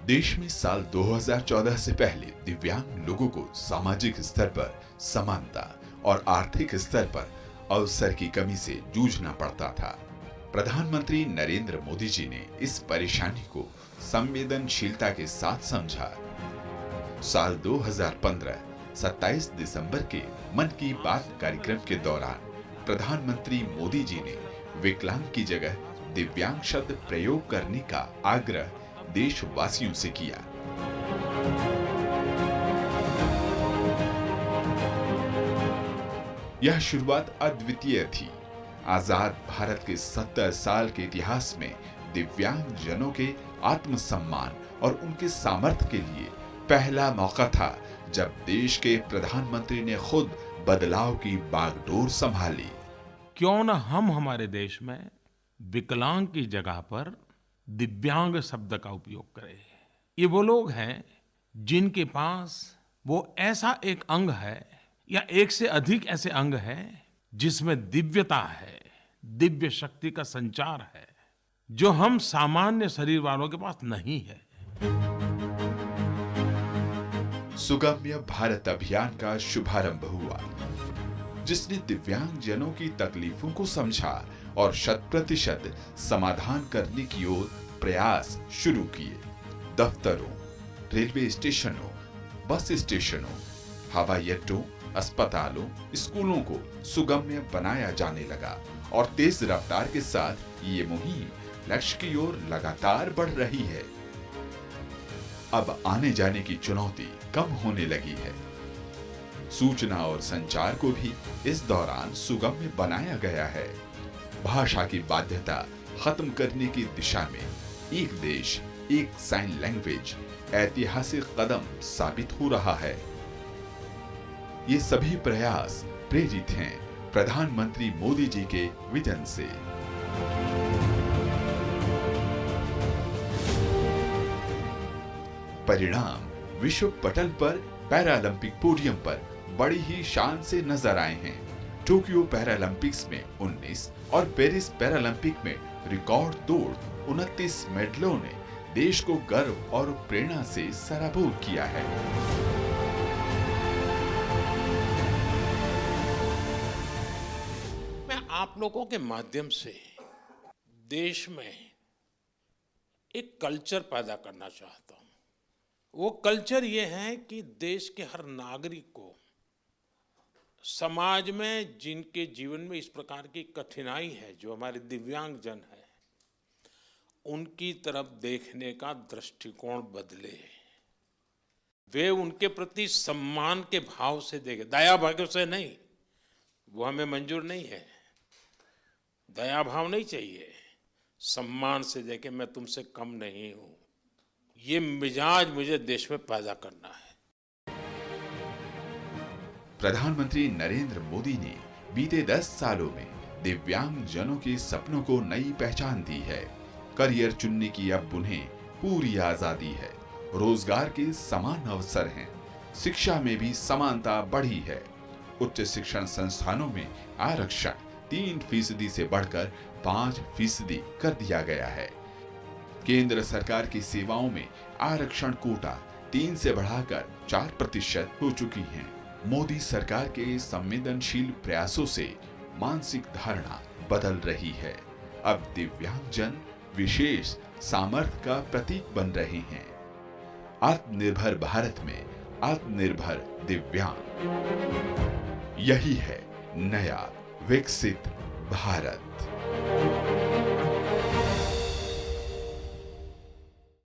देश में साल 2014 से पहले दिव्यांग लोगों को सामाजिक स्तर पर समानता और आर्थिक स्तर पर अवसर की कमी से जूझना पड़ता था। प्रधानमंत्री नरेंद्र मोदी जी ने इस परेशानी को संवेदनशीलता के साथ समझा। साल 2015 27 दिसंबर के मन की बात कार्यक्रम के दौरान प्रधानमंत्री मोदी जी ने विकलांग की जगह दिव्यांग शब्द प्रयोग करने का आग्रह देशवासियों से किया। यह शुरुआत अद्वितीय थी। आजाद भारत के 70 साल के इतिहास में दिव्यांग जनों के आत्मसम्मान और उनके सामर्थ्य के लिए पहला मौका था जब देश के प्रधानमंत्री ने खुद बदलाव की बागडोर संभाली। क्यों न हम हमारे देश में विकलांग की जगह पर दिव्यांग शब्द का उपयोग करें। ये वो लोग हैं जिनके पास वो ऐसा एक अंग है या एक से अधिक ऐसे अंग हैं जिसमें दिव्यता है, दिव्य शक्ति का संचार है, जो हम सामान्य शरीर वालों के पास नहीं है। सुगम्य भारत अभियान का शुभारंभ हुआ, जिसने दिव्यांग जनों की तकलीफों को समझा और 100% समाधान करने की ओर प्रयास शुरू किए। दफ्तरों, रेलवे स्टेशनों, बस स्टेशनों, हवाई अड्डों, अस्पतालों, स्कूलों को सुगम्य बनाया जाने लगा और तेज रफ्तार के साथ ये मुहिम लक्ष्य की ओर लगातार बढ़ रही है। अब आने जाने की चुनौती कम होने लगी है। सूचना और संचार को भी इस दौरान सुगम्य बनाया गया है। भाषा की बाध्यता खत्म करने की दिशा में एक देश एक साइन लैंग्वेज ऐतिहासिक कदम साबित हो रहा है। ये सभी प्रयास प्रेरित हैं प्रधानमंत्री मोदी जी के विजन से। परिणाम विश्व पटल पर पैरालंपिक पोडियम पर बड़ी ही शान से नजर आए हैं। टोक्यो पैरालंपिक्स में 19 और पेरिस पैरालंपिक में रिकॉर्ड तोड़ 29 मेडलों ने देश को गर्व और प्रेरणा से सराबोर किया है। मैं आप लोगों के माध्यम से देश में एक कल्चर पैदा करना चाहता हूं। वो कल्चर ये है कि देश के हर नागरिक को समाज में जिनके जीवन में इस प्रकार की कठिनाई है, जो हमारे दिव्यांग जन है, उनकी तरफ देखने का दृष्टिकोण बदले। वे उनके प्रति सम्मान के भाव से देखे, दया भाव से नहीं। वो हमें मंजूर नहीं है। दया भाव नहीं चाहिए, सम्मान से देखे, मैं तुमसे कम नहीं हूं। ये मिजाज मुझे देश में पैदा करना है। प्रधानमंत्री नरेंद्र मोदी ने बीते 10 सालों में दिव्यांग जनों के सपनों को नई पहचान दी है। करियर चुनने की अब उन्हें पूरी आजादी है। रोजगार के समान अवसर हैं। शिक्षा में भी समानता बढ़ी है। उच्च शिक्षण संस्थानों में आरक्षण 3% से बढ़कर 5% कर दिया गया है। केंद्र सरकार की सेवाओं में आरक्षण कोटा 3 से बढ़ाकर 4% हो चुकी है। मोदी सरकार के संवेदनशील प्रयासों से मानसिक धारणा बदल रही है। अब दिव्यांगजन विशेष सामर्थ्य का प्रतीक बन रहे हैं। आत्मनिर्भर भारत में आत्मनिर्भर दिव्यांग, यही है नया विकसित भारत।